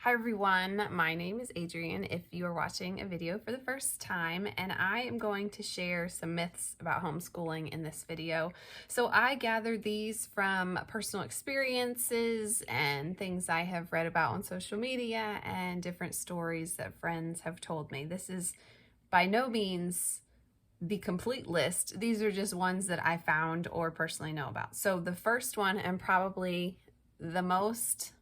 Hi everyone, my name is Adrienne if you are watching a video for the first time, and I am going to share some myths about homeschooling in this video. So I gathered these from personal experiences and things I have read about on social media and different stories that friends have told me. This is by no means the complete list. These are just ones that I found or personally know about. So the first one, and probably the most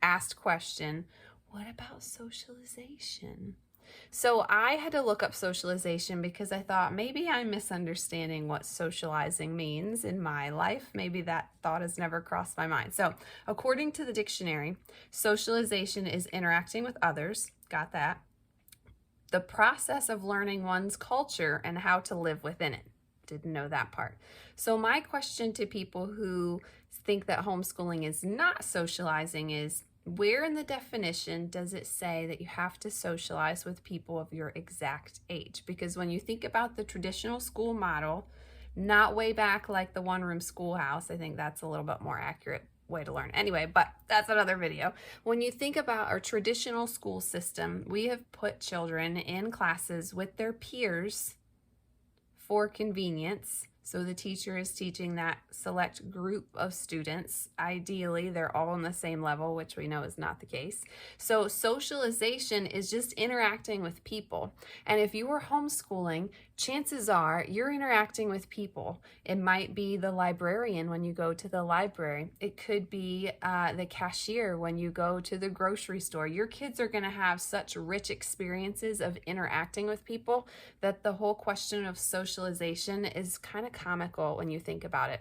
asked question, what about socialization? So I had to look up socialization because I thought maybe I'm misunderstanding what socializing means in my life. Maybe that thought has never crossed my mind. So according to the dictionary, socialization is interacting with others. Got that. The process of learning one's culture and how to live within it. Didn't know that part. So my question to people who think that homeschooling is not socializing is, where in the definition does it say that you have to socialize with people of your exact age? Because when you think about the traditional school model, not way back like the one-room schoolhouse, I think that's a little bit more accurate way to learn. Anyway, but that's another video. When you think about our traditional school system, we have put children in classes with their peers for convenience. So the teacher is teaching that select group of students. Ideally, they're all on the same level, which we know is not the case. So socialization is just interacting with people. And if you were homeschooling, chances are you're interacting with people. It might be the librarian when you go to the library. It could be the cashier when you go to the grocery store. Your kids are going to have such rich experiences of interacting with people that the whole question of socialization is kind of comical when you think about it.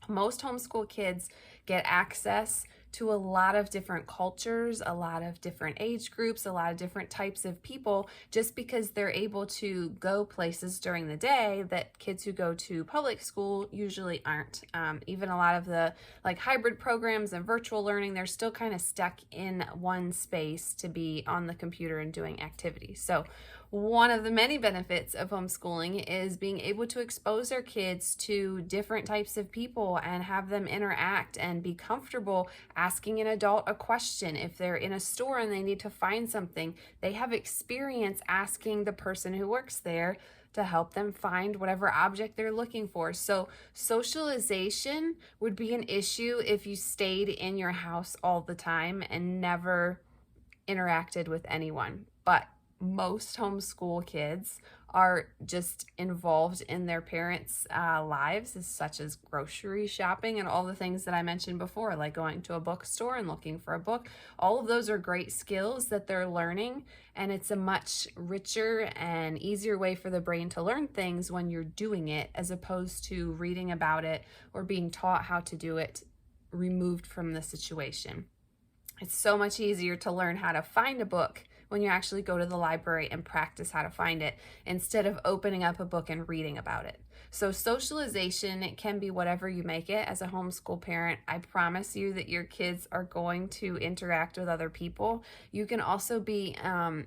Most homeschool kids get access to a lot of different cultures, a lot of different age groups, a lot of different types of people, just because they're able to go places during the day that kids who go to public school usually aren't. Even a lot of the hybrid programs and virtual learning, they're still kind of stuck in one space to be on the computer and doing activities. So one of the many benefits of homeschooling is being able to expose our kids to different types of people and have them interact and be comfortable asking an adult a question. If they're in a store and they need to find something, they have experience asking the person who works there to help them find whatever object they're looking for. So socialization would be an issue if you stayed in your house all the time and never interacted with anyone. But most homeschool kids are just involved in their parents' lives, such as grocery shopping and all the things that I mentioned before, like going to a bookstore and looking for a book. All of those are great skills that they're learning, and it's a much richer and easier way for the brain to learn things when you're doing it, as opposed to reading about it or being taught how to do it removed from the situation. It's so much easier to learn how to find a book when you actually go to the library and practice how to find it instead of opening up a book and reading about it. So socialization, it can be whatever you make it. As a homeschool parent, I promise you that your kids are going to interact with other people. You can also be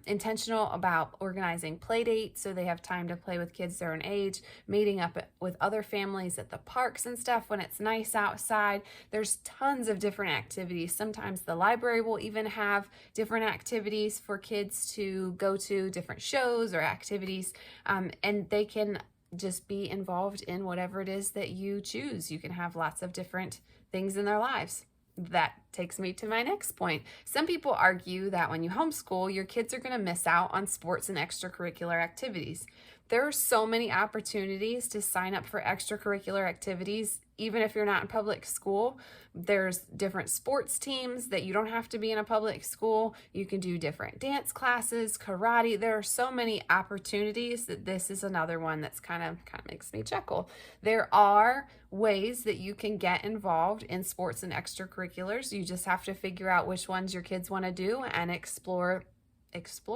intentional about organizing play dates so they have time to play with kids their own age, meeting up with other families at the parks and stuff when it's nice outside. There's tons of different activities. Sometimes the library will even have different activities for kids to go to, different shows or activities, and they can just be involved in whatever it is that you choose. You can have lots of different things in their lives. That takes me to my next point. Some people argue that when you homeschool, your kids are going to miss out on sports and extracurricular activities. There are so many opportunities to sign up for extracurricular activities, even if you're not in public school. There's different sports teams that you don't have to be in a public school. You can do different dance classes, karate. There are so many opportunities that this is another one that's kind of makes me chuckle. There are ways that you can get involved in sports and extracurriculars. You just have to figure out which ones your kids want to do and explore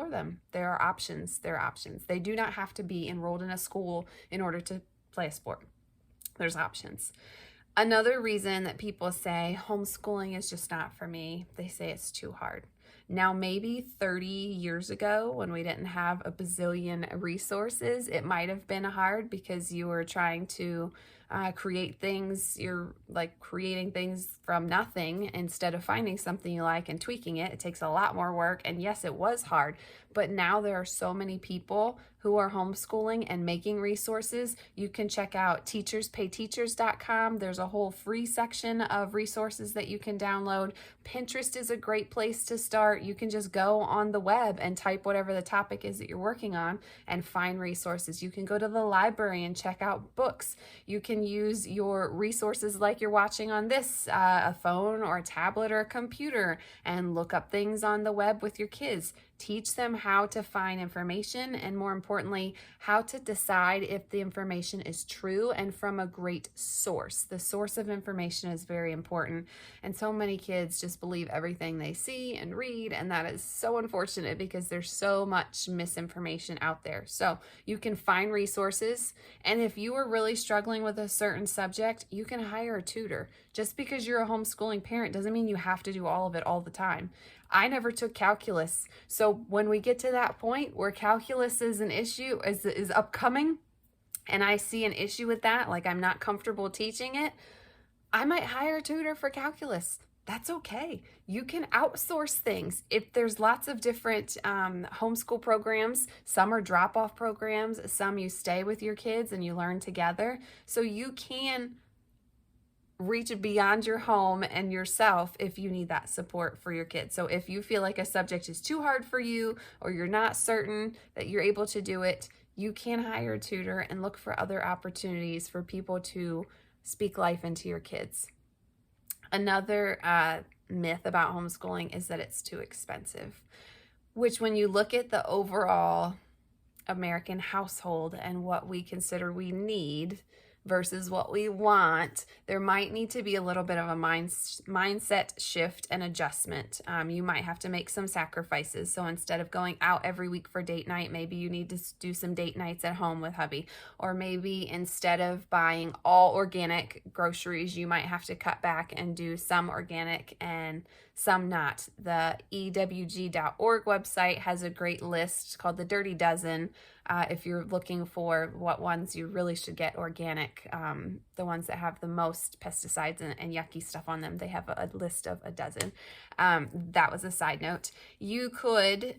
them. There are options. They do not have to be enrolled in a school in order to play a sport. There's options. Another reason that people say homeschooling is just not for me, they say it's too hard. Now, maybe 30 years ago when we didn't have a bazillion resources, it might have been hard because you were trying to create things. You're like creating things from nothing instead of finding something you like and tweaking it. It takes a lot more work. And yes, it was hard, but now there are so many people who are homeschooling and making resources. You can check out teacherspayteachers.com. There's a whole free section of resources that you can download. Pinterest is a great place to start. You can just go on the web and type whatever the topic is that you're working on and find resources. You can go to the library and check out books. You can use your resources like you're watching on this, a phone or a tablet or a computer, and look up things on the web with your kids. Teach them how to find information, and more importantly, how to decide if the information is true and from a great source. The source of information is very important, and so many kids just believe everything they see and read, and that is so unfortunate because there's so much misinformation out there. So you can find resources, and if you are really struggling with a certain subject, you can hire a tutor. Just because you're a homeschooling parent doesn't mean you have to do all of it all the time. I never took calculus. So when we get to that point where calculus is an issue, is upcoming, and I see an issue with that, like I'm not comfortable teaching it, I might hire a tutor for calculus. That's okay. You can outsource things. If there's lots of different homeschool programs, some are drop-off programs, some you stay with your kids and you learn together. So you can reach beyond your home and yourself if you need that support for your kids. So if you feel like a subject is too hard for you, or you're not certain that you're able to do it, you can hire a tutor and look for other opportunities for people to speak life into your kids. Another myth about homeschooling is that it's too expensive, which when you look at the overall American household and what we consider we need versus what we want, there might need to be a little bit of a mindset shift and adjustment. You might have to make some sacrifices. So instead of going out every week for date night, maybe you need to do some date nights at home with hubby. Or maybe instead of buying all organic groceries, you might have to cut back and do some organic and some not. The ewg.org website has a great list called the Dirty Dozen. If you're looking for what ones you really should get organic, the ones that have the most pesticides and yucky stuff on them, they have a list of a dozen. That was a side note. You could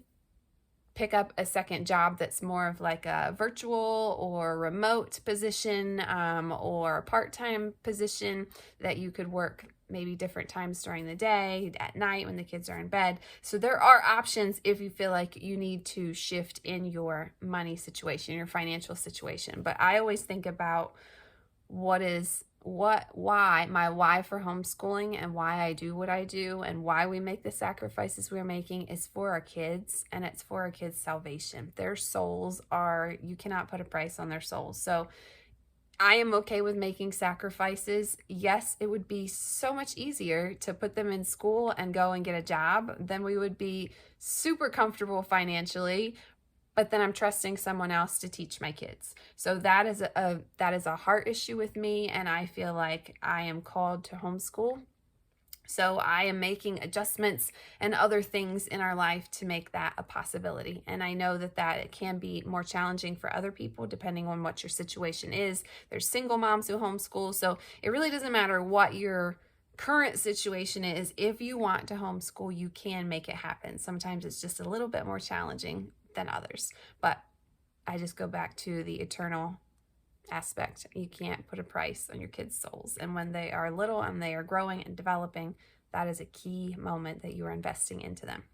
pick up a second job that's more of like a virtual or remote position, or a part-time position that you could work maybe different times during the day, at night when the kids are in bed. So there are options if you feel like you need to shift in your money situation, your financial situation. But I always think about why my why for homeschooling and why I do what I do and why we make the sacrifices we're making is for our kids, and it's for our kids' salvation. Their souls you cannot put a price on their souls. So I am okay with making sacrifices. Yes, it would be so much easier to put them in school and go and get a job. Then we would be super comfortable financially, but then I'm trusting someone else to teach my kids. So that is a heart issue with me, and I feel like I am called to homeschool. So I am making adjustments and other things in our life to make that a possibility. And I know that it can be more challenging for other people depending on what your situation is. There's single moms who homeschool. So it really doesn't matter what your current situation is. If you want to homeschool, you can make it happen. Sometimes it's just a little bit more challenging than others. But I just go back to the eternal aspect. You can't put a price on your kids' souls. And when they are little and they are growing and developing, that is a key moment that you are investing into them.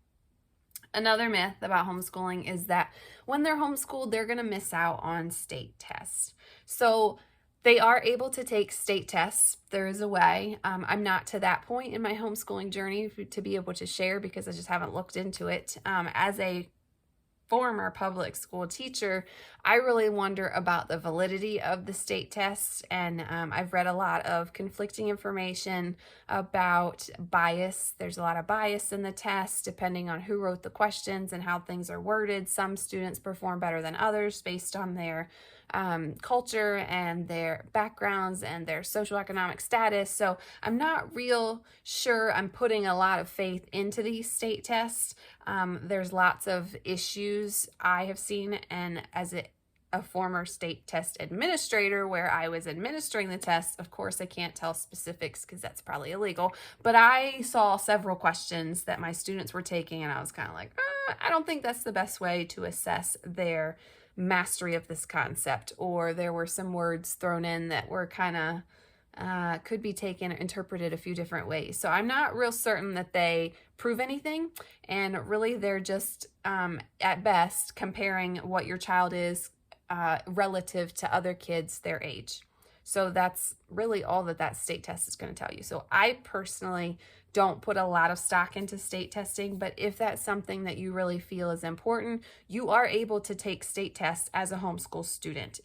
Another myth about homeschooling is that when they're homeschooled, they're going to miss out on state tests. So they are able to take state tests. There is a way. I'm not to that point in my homeschooling journey to be able to share because I just haven't looked into it. As a former public school teacher, I really wonder about the validity of the state tests, and I've read a lot of conflicting information about bias. There's a lot of bias in the test depending on who wrote the questions and how things are worded. Some students perform better than others based on their culture and their backgrounds and their socioeconomic status. So I'm not real sure I'm putting a lot of faith into these state tests. There's lots of issues I have seen, and as a former state test administrator where I was administering the tests. Of course, I can't tell specifics because that's probably illegal, but I saw several questions that my students were taking, and I was kind of like, I don't think that's the best way to assess their mastery of this concept. Or there were some words thrown in that were kind of could be taken or interpreted a few different ways. So I'm not real certain that they prove anything, and really they're just at best comparing what your child is relative to other kids their age. So that's really all that state test is going to tell you. So I personally don't put a lot of stock into state testing, but if that's something that you really feel is important, you are able to take state tests as a homeschool student.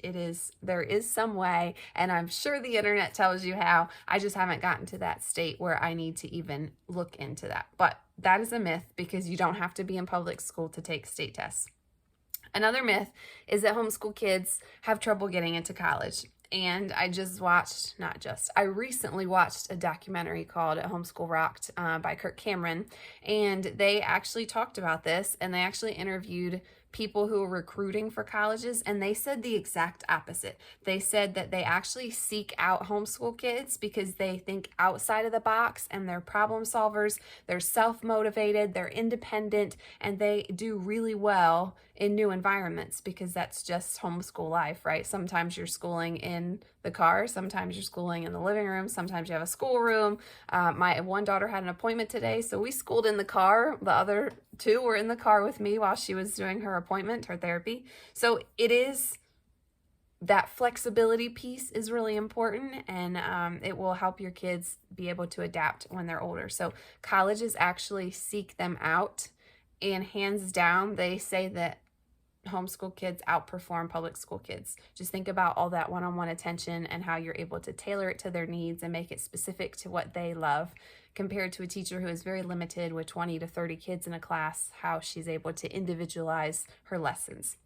There is some way, and I'm sure the internet tells you how. I just haven't gotten to that state where I need to even look into that. But that is a myth, because you don't have to be in public school to take state tests. Another myth is that homeschool kids have trouble getting into college. And I recently watched a documentary called Homeschool Rocked by Kirk Cameron, and they actually talked about this, and they actually interviewed people who are recruiting for colleges, and they said the exact opposite. They said that they actually seek out homeschool kids because they think outside of the box, and they're problem solvers, they're self-motivated, they're independent, and they do really well in new environments, because that's just homeschool life, right? Sometimes you're schooling in the car, sometimes you're schooling in the living room, sometimes you have a schoolroom. My one daughter had an appointment today, so we schooled in the car. The other two were in the car with me while she was doing her appointment, her therapy. So it is, that flexibility piece is really important, and it will help your kids be able to adapt when they're older. So colleges actually seek them out, and hands down, they say that homeschool kids outperform public school kids. Just think about all that one-on-one attention and how you're able to tailor it to their needs and make it specific to what they love, compared to a teacher who is very limited with 20 to 30 kids in a class, how she's able to individualize her lessons.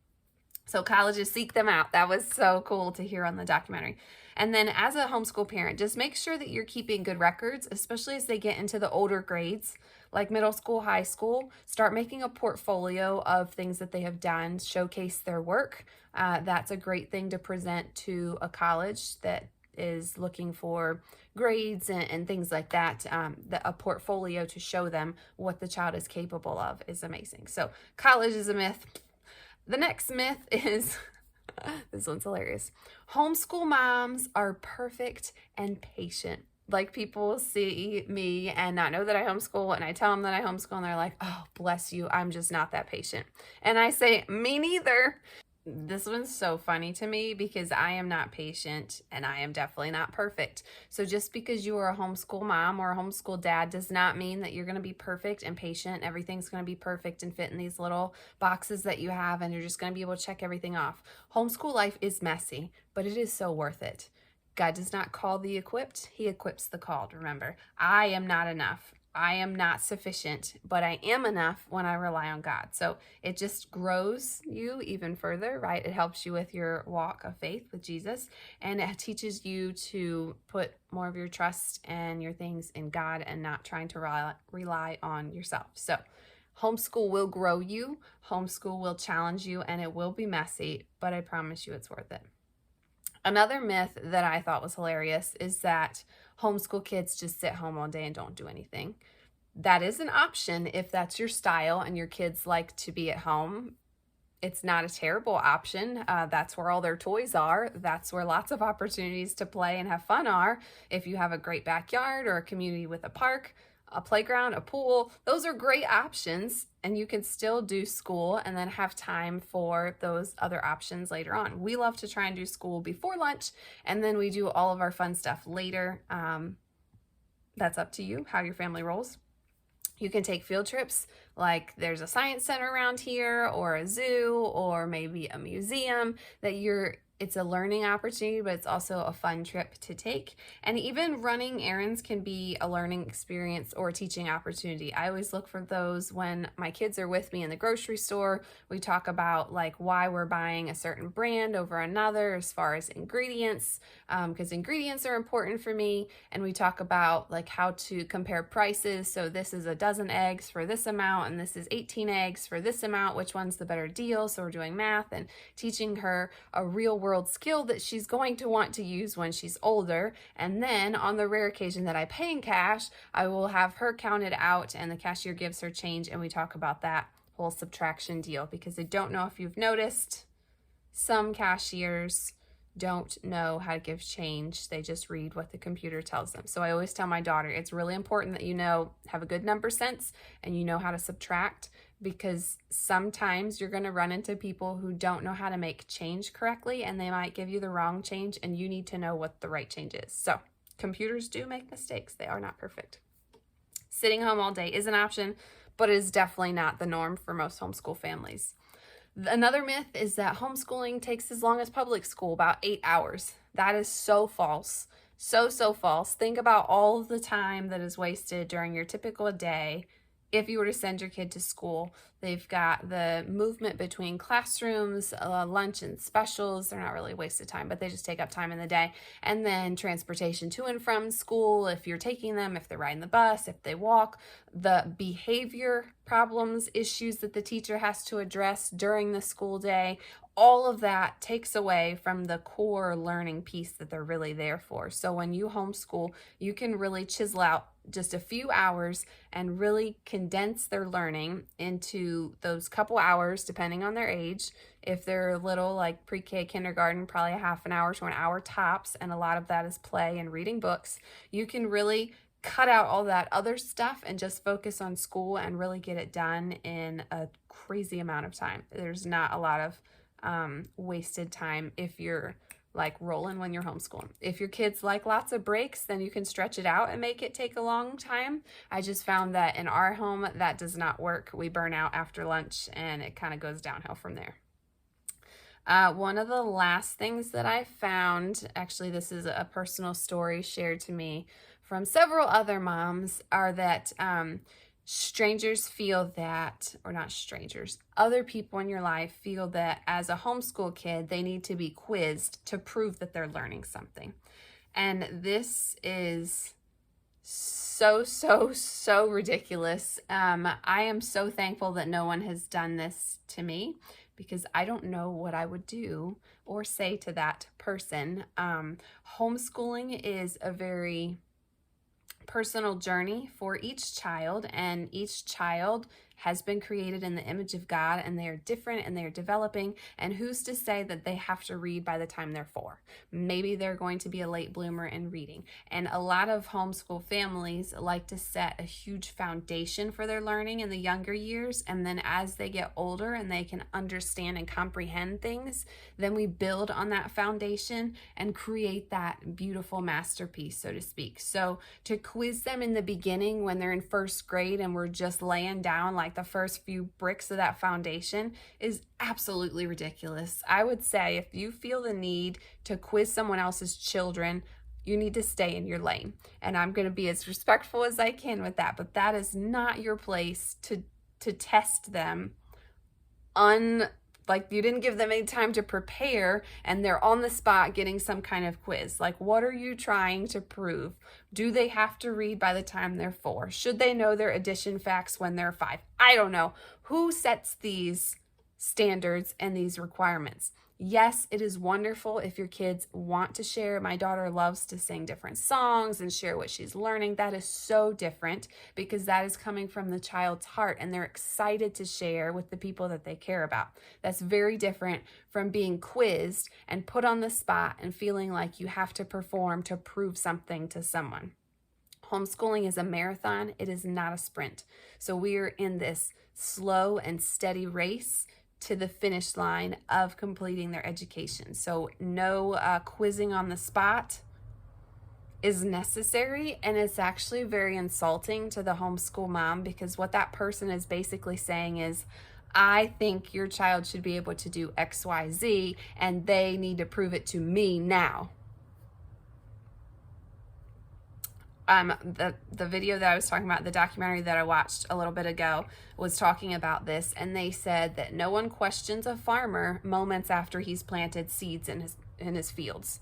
So colleges seek them out. That was so cool to hear on the documentary. And then as a homeschool parent, just make sure that you're keeping good records, especially as they get into the older grades, like middle school, high school. Start making a portfolio of things that they have done, showcase their work. That's a great thing to present to a college that is looking for grades and things like that. A portfolio to show them what the child is capable of is amazing. So college is a myth. The next myth is, this one's hilarious. Homeschool moms are perfect and patient. Like, people see me and not know that I homeschool, and I tell them that I homeschool, and they're like, oh, bless you, I'm just not that patient. And I say, me neither. This one's so funny to me because I am not patient, and I am definitely not perfect. So just because you are a homeschool mom or a homeschool dad does not mean that you're going to be perfect and patient. Everything's going to be perfect and fit in these little boxes that you have, and you're just going to be able to check everything off. Homeschool life is messy, but it is so worth it. God does not call the equipped, he equips the called. Remember, I am not enough. I am not sufficient, but I am enough when I rely on God. So it just grows you even further, right? It helps you with your walk of faith with Jesus, and it teaches you to put more of your trust and your things in God and not trying to rely on yourself. So homeschool will grow you, homeschool will challenge you, and it will be messy, but I promise you it's worth it. Another myth that I thought was hilarious is that homeschool kids just sit home all day and don't do anything. That is an option if that's your style and your kids like to be at home. It's not a terrible option. That's where all their toys are. That's where lots of opportunities to play and have fun are. If you have a great backyard or a community with a park, a playground, a pool, those are great options, and you can still do school and then have time for those other options later on. We love to try and do school before lunch, and then we do all of our fun stuff later. That's up to you, how your family rolls. You can take field trips, like there's a science center around here, or a zoo, or maybe a museum that you're It's a learning opportunity, but it's also a fun trip to take. And even running errands can be a learning experience or a teaching opportunity. I always look for those when my kids are with me in the grocery store. We talk about like why we're buying a certain brand over another as far as ingredients, because ingredients are important for me. And we talk about like how to compare prices. So this is a dozen eggs for this amount, and this is 18 eggs for this amount. Which one's the better deal? So we're doing math and teaching her a real world skill that she's going to want to use when she's older. And then on the rare occasion that I pay in cash, I will have her count it out and the cashier gives her change, and we talk about that whole subtraction deal, because I don't know if you've noticed, some cashiers don't know how to give change. They just read what the computer tells them. So I always tell my daughter, it's really important that you have a good number sense and you know how to subtract, because sometimes you're going to run into people who don't know how to make change correctly, and they might give you the wrong change, and you need to know what the right change is. So computers do make mistakes. They are not perfect. Sitting home all day is an option, but it is definitely not the norm for most homeschool families. Another myth is that homeschooling takes as long as public school, about 8 hours. That is so false. So false. Think about all of the time that is wasted during your typical day. If you were to send your kid to school, they've got the movement between classrooms, lunch and specials. They're not really a waste of time, but they just take up time in the day. And then transportation to and from school, if you're taking them, if they're riding the bus, if they walk, the behavior problems, issues that the teacher has to address during the school day, all of that takes away from the core learning piece that they're really there for. So when you homeschool, you can really chisel out just a few hours and really condense their learning into those couple hours, depending on their age. If they're little, like pre-K, kindergarten, probably a half an hour to an hour tops, and a lot of that is play and reading books. You can really cut out all that other stuff and just focus on school and really get it done in a crazy amount of time. There's not a lot of wasted time if you're like rolling when you're homeschooling. If your kids like lots of breaks, then you can stretch it out and make it take a long time. I just found that in our home, that does not work. We burn out after lunch and it kind of goes downhill from there. One of the last things that I found, actually this is a personal story shared to me from several other moms, are that strangers feel that, or not strangers, other people in your life feel that as a homeschool kid, they need to be quizzed to prove that they're learning something. And this is so ridiculous. I am so thankful that no one has done this to me, because I don't know what I would do or say to that person. Homeschooling is a very personal journey for each child, and each child has been created in the image of God, and they are different and they're developing, and who's to say that they have to read by the time they're 4? Maybe they're going to be a late bloomer in reading. And a lot of homeschool families like to set a huge foundation for their learning in the younger years, and then as they get older and they can understand and comprehend things, then we build on that foundation and create that beautiful masterpiece, so to speak. So to quiz them in the beginning when they're in first grade and we're just laying down like the first few bricks of that foundation is absolutely ridiculous. I would say if you feel the need to quiz someone else's children, you need to stay in your lane. And I'm going to be as respectful as I can with that, but that is not your place to test them. Like you didn't give them any time to prepare and they're on the spot getting some kind of quiz. Like, what are you trying to prove? Do they have to read by the time they're 4? Should they know their addition facts when they're 5? I don't know. Who sets these standards and these requirements? Yes, it is wonderful if your kids want to share. My daughter loves to sing different songs and share what she's learning. That is so different because that is coming from the child's heart and they're excited to share with the people that they care about. That's very different from being quizzed and put on the spot and feeling like you have to perform to prove something to someone. Homeschooling is a marathon. It is not a sprint. So we are in this slow and steady race to the finish line of completing their education. So no quizzing on the spot is necessary, and it's actually very insulting to the homeschool mom because what that person is basically saying is, I think your child should be able to do XYZ, and they need to prove it to me now. The video that I was talking about, the documentary that I watched a little bit ago, was talking about this, and they said that no one questions a farmer moments after he's planted seeds in his fields.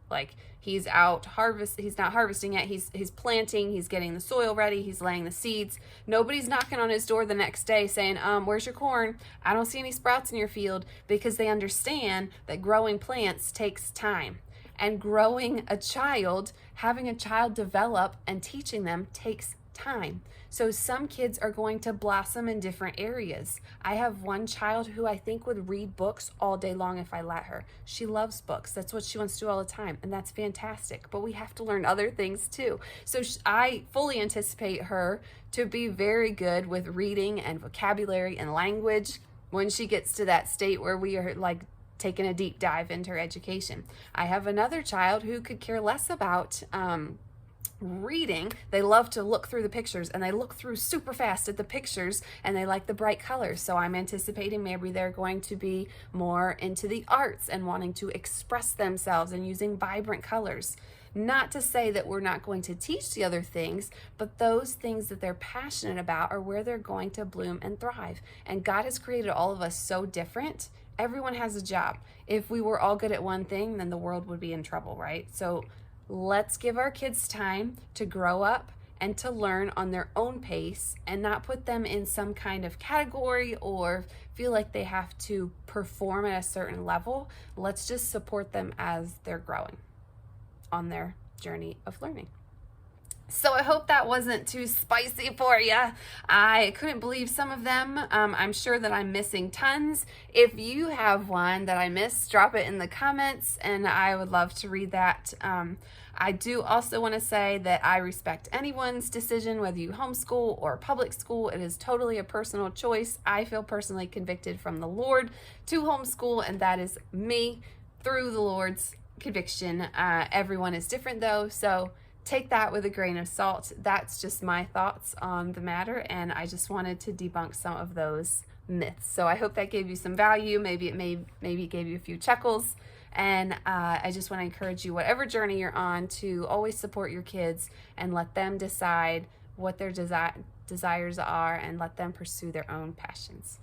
Like, he's not harvesting yet, he's planting, he's getting the soil ready, he's laying the seeds. Nobody's knocking on his door the next day saying, where's your corn? I don't see any sprouts in your field, because they understand that growing plants takes time. And growing a child, having a child develop and teaching them takes time. So some kids are going to blossom in different areas. I have one child who I think would read books all day long if I let her. She loves books. That's what she wants to do all the time, and that's fantastic. But we have to learn other things too. So I fully anticipate her to be very good with reading and vocabulary and language when she gets to that state where we are like taking a deep dive into her education. I have another child who could care less about reading. They love to look through the pictures, and they look through super fast at the pictures, and they like the bright colors. So I'm anticipating maybe they're going to be more into the arts and wanting to express themselves and using vibrant colors. Not to say that we're not going to teach the other things, but those things that they're passionate about are where they're going to bloom and thrive. And God has created all of us so different. Everyone has a job. If we were all good at one thing, then the world would be in trouble, right? So let's give our kids time to grow up and to learn on their own pace, and not put them in some kind of category or feel like they have to perform at a certain level. Let's just support them as they're growing on their journey of learning. So I hope that wasn't too spicy for you. I couldn't believe some of them. I'm sure that I'm missing tons. If you have one that I missed, drop it in the comments, and I would love to read that. I do also want to say that I respect anyone's decision, whether you homeschool or public school. It is totally a personal choice. I feel personally convicted from the Lord to homeschool, and that is me through the Lord's conviction. Everyone is different though, so take that with a grain of salt. That's just my thoughts on the matter, and I just wanted to debunk some of those myths. So I hope that gave you some value. Maybe it gave you a few chuckles. And I just want to encourage you, whatever journey you're on, to always support your kids and let them decide what their desires are, and let them pursue their own passions.